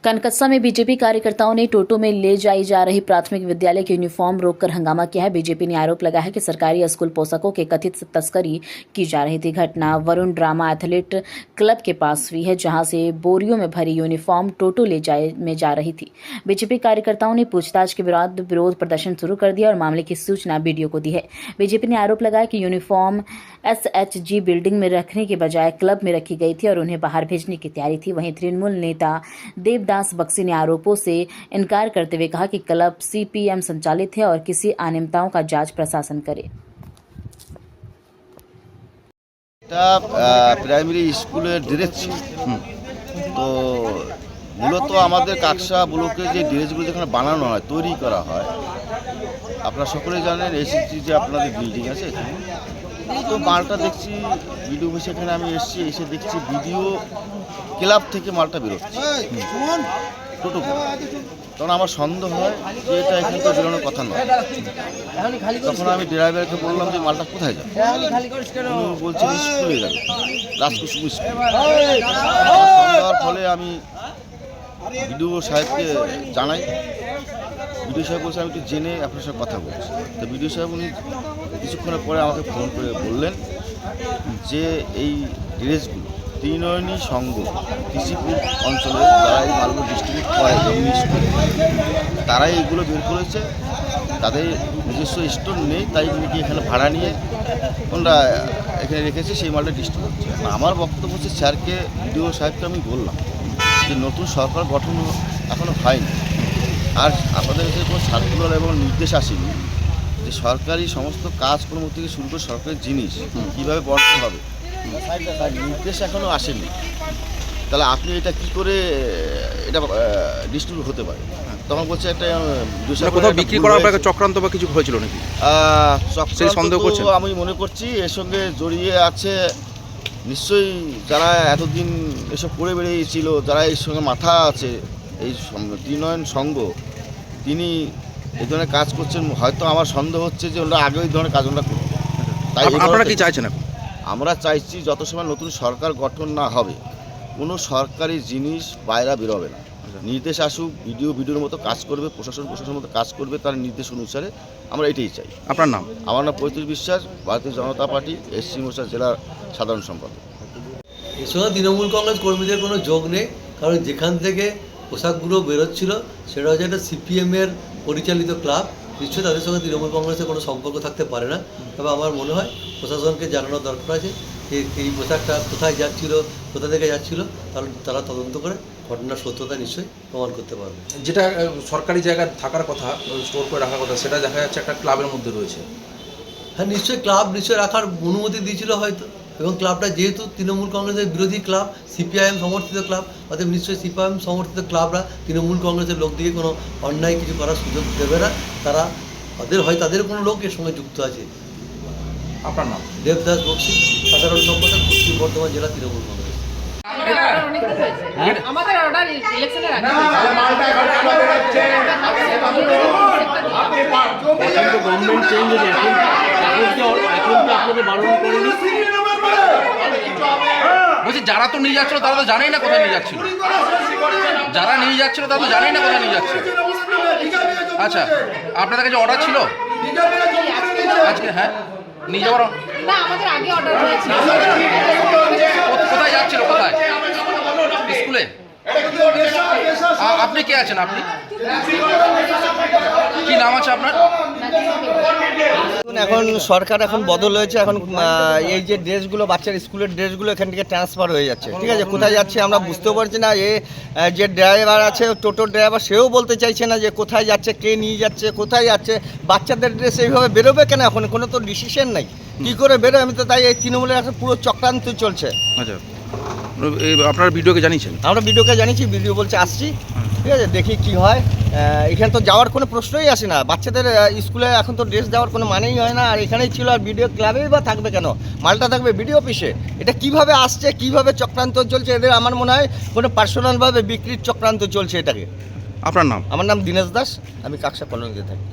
कनकस्सा में बीजेपी कार्यकर्ताओं ने टोटो में ले जाई जा रही प्राथमिक विद्यालय की यूनिफॉर्म रोककर हंगामा किया है। बीजेपी ने आरोप लगाया है कि सरकारी स्कूल पोशाकों के कथित तस्करी की जा रही थी। घटना वरुण ड्रामा एथलीट क्लब के पास हुई है, जहां से बोरियों में भरी यूनिफॉर्म टोटो में जा रही थी। बीजेपी कार्यकर्ताओं ने पूछताछ के बाद विरोध प्रदर्शन शुरू कर दिया और मामले की सूचना बीडीओ को दी है। बीजेपी ने आरोप लगाया कि यूनिफॉर्म SHG बिल्डिंग में रखने के बजाय क्लब में रखी गई थी और उन्हें बाहर भेजने की तैयारी थी। वहीं तृणमूल नेता देवदास बक्सी ने आरोपों से इनकार करते हुए कहा कि क्लब CPM संचालित है और किसी अनियमितताओं का जांच प्रशासन करे। প্রাইমারি স্কুলের ড্রেস তো মূলত আমাদের কাকসা ব্লকে যে ড্রেসগুলো যেখানে বানানো হয়, তৈরি করা হয়, আপনারা সকলেই জানেন এসএসজি যে আপনাদের বিল্ডিং আছে এখানে। তো মালটা দেখছি ভিডিও বসে এখানে আমি এসে দেখছি ভিডিও ক্লাব থেকে মালটা বেরোচ্ছে টোটো করে। তখন আমার সন্দেহ হয় যে এটা এখানে তো বেরোনোর কথা নয়। তখন আমি ড্রাইভারকে বললাম যে মালটা কোথায় যাবে, বলছে স্কুলে যাবে, রাজকুসুম স্কুল। সন্দেহ হওয়ার ফলে আমি বিডিও সাহেবকে জানাই। বিডিও সাহেব বলছে আমি একটু জেনে আপনার সাথে কথা বলছি। তো বিডিও সাহেব উনি কিছুক্ষণের পরে আমাকে ফোন করে বললেন যে এই ড্রেসগুলো ত্রিনয়নী সংঘ কৃষিপুর অঞ্চলে যারা এই মালগুলো ডিস্ট্রিবিউট করে তারাই এইগুলো বের করেছে। তাদের নিজস্ব স্টোর নেই, তাই উনি এখানে ভাড়া নিয়ে ওনারা এখানে রেখেছে, সেই মালটা ডিস্ট্রিবিউট করছে। আমার বক্তব্য হচ্ছে স্যারকে, বিডিও সাহেবকে আমি বললাম যে নতুন সরকার গঠন এখনও হয়নি, আর আপনাদের কাছে কোনো সার্কুলার এবং নির্দেশ আসেনি যে সরকারি সমস্ত কাজকর্ম থেকে শুরু করে সরকারি জিনিস কীভাবে বন্টন হবে, তার নির্দেশ এখনও আসেনি। তাহলে আপনি এটা কি করে এটা ডিস্ট্রিবিউট হতে পারে? তখন বলছে একটা কোথাও বিক্রি করার পরে চক্রান্ত বা কিছু হয়েছিল নাকি? সন্দেহ করছেন? আমি মনে করছি এর সঙ্গে জড়িয়ে আছে নিশ্চয়ই যারা এতদিন এসব করে বেরিয়েছিল, যারা এর সঙ্গে মাথা আছে, এই ত্রিনয়ন সংঘ, তিনি এই ধরনের কাজ করছেন। হয়তো আমার সন্দেহ হচ্ছে যে ওরা আগে ওই ধরনের কাজ ওরা করবে। তাই আপনারা কি চাইছেন? আমরা চাইছি যত সময় নতুন সরকার গঠন না হবে কোনো সরকারি জিনিস বাইরে বেরোবে না। নির্দেশ আসুক, ভিডিওর মতো কাজ করবে, প্রশাসনের মতো কাজ করবে, তার নির্দেশ অনুসারে আমরা এটাই চাই। আপনার নাম? আমার নাম পঁয়ত্রিশ বিশ্বাস, ভারতীয় জনতা পার্টি SC মোর্চা জেলার সাধারণ সম্পাদক। এর সঙ্গে তৃণমূল কংগ্রেস কর্মীদের কোনো যোগ নেই, কারণ যেখান থেকে পোশাকগুলো বেরোচ্ছিল সেটা হচ্ছে একটা CPM-এর পরিচালিত ক্লাব। নিশ্চয়ই তাদের সঙ্গে তৃণমূল কংগ্রেসের কোনো সম্পর্ক থাকতে পারে না। তবে আমার মনে হয় প্রশাসনকে জানানোর দরকার আছে যে এই পোশাকটা কোথায় যাচ্ছিল, কোথা থেকে যাচ্ছিল, তাহলে তারা তদন্ত করে ঘটনার সত্যতা নিশ্চয়ই প্রমাণ করতে পারবে। যেটা সরকারি জায়গায় থাকার কথা, স্টোর করে রাখার কথা, সেটা দেখা যাচ্ছে একটা ক্লাবের মধ্যে রয়েছে। হ্যাঁ, নিশ্চয়ই ক্লাব নিশ্চয়ই রাখার অনুমতি দিয়েছিল হয়তো, এবং ক্লাবটা যেহেতু তৃণমূল কংগ্রেসের বিরোধী ক্লাব, CPIM সমর্থিত ক্লাব, অতএব নিশ্চয়ই CPIM সমর্থিত ক্লাবরা তৃণমূল কংগ্রেসের লোক দিয়ে কোনো অন্যায় কিছু করার সুযোগ দেবে না। তারা তাদের কোনো লোক এর সঙ্গে যুক্ত আছে। আপনার নাম? দেবদাস বক্সি, সাধারণ সম্পাদক, পশ্চিম বর্ধমান জেলা তৃণমূল কংগ্রেস। আমাদের অর্ডার ইলেকশনের আগে গভর্নমেন্ট চেঞ্জ হয়েছে, এখন তো আপনাদের বারণ করেনি। বলছি যারা তো নিয়ে যাচ্ছিল তারা তো জানেই না কোথায় নিয়ে যাচ্ছিল, যারা নিয়ে যাচ্ছিল তারা তো জানেই না কোথায় নিয়ে যাচ্ছে। আচ্ছা, আপনাদের কাছে অর্ডার ছিল আজকে? হ্যাঁ, নিয়ে যাওয়ার না, আমাদের আগে অর্ডার হয়েছিল। কোথায় যাচ্ছিল? কোথায়? স্কুলে? আপনি কে আছেন? আপনি কি নাম আছে আপনার? এখন সরকার বদল হয়েছে, এখন এই যে ড্রেসগুলো বাচ্চার স্কুলের ড্রেসগুলো এখান থেকে ট্রান্সফার হয়ে যাচ্ছে। ঠিক আছে, কোথায় যাচ্ছে আমরা বুঝতেও পারছি না। যে ড্রাইভার আছে, টোটো ড্রাইভার, সেও বলতে চাইছে না যে কোথায় যাচ্ছে, কে নিয়ে যাচ্ছে, কোথায় যাচ্ছে। বাচ্চাদের ড্রেস এইভাবে বেরোবে কেন? এখন কোনো তো ডিসিশন নাই কী করে বেরোয়। আমি তো তাই এই তৃণমূলের একটা পুরো চক্রান্ত চলছে। আচ্ছা, আপনারা ভিডিওকে জানিয়েছেন? আমরা ভিডিওকে জানিয়েছি, ভিডিও বলছে আসছি। ঠিক আছে, দেখি কি হয়। এখানে তো যাওয়ার কোনো প্রশ্নই আসে না। বাচ্চাদের স্কুলে এখন তো ড্রেস দেওয়ার কোনো মানেই হয় না। আর এখানেই ছিল, আর ভিডিও ক্লাবেই বা থাকবে কেন? মালটা থাকবে ভিডিও অফিসে। এটা কিভাবে আসছে, কিভাবে চক্রান্ত চলছে এদের? আমার মনে হয় কোনো পার্সোনালভাবে বিক্রির চক্রান্ত চলছে এটাকে। আপনার নাম? আমার নাম দীনেশ দাস, আমি কাকসা কলোনিতে থাকি।